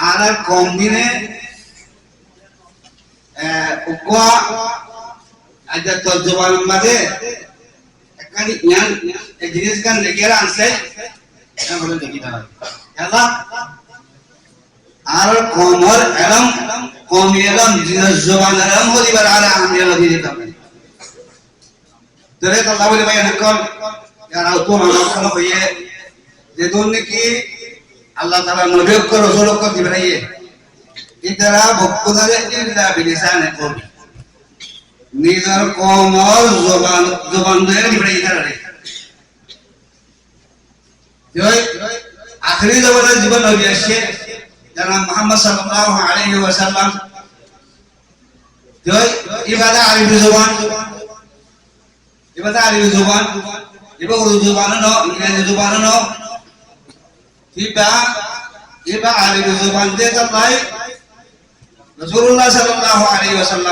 আর কম দিনে ukwa ada terjemahan made kan yang jenis kan negara anse yang belum kita ya Allah ar komor elam komiram jenis zaman elam holi barana ambil lebih kita tere Allah boleh bayar nakal yang aku malam kalau ye jedon ki Allah Taala nabi ko rasul ko dibaiye itara bokudare illa bilisan qawmi নিজের কমর জবান দিয়ে নিবড়ে ইতারে জয় আখরি জবানের জীবন নবী আসছে জনাব মুহাম্মদ সাল্লাল্লাহু আলাইহি ওয়াসাল্লাম জয় ইবাদা আরবি জবান ইবা উর্দু জবান নো ইংরেজি জবান নো ইবা আরবি জবান দিয়ে তাই রাসূলুল্লাহ সাল্লাল্লাহু আলাইহি ওয়াসাল্লাম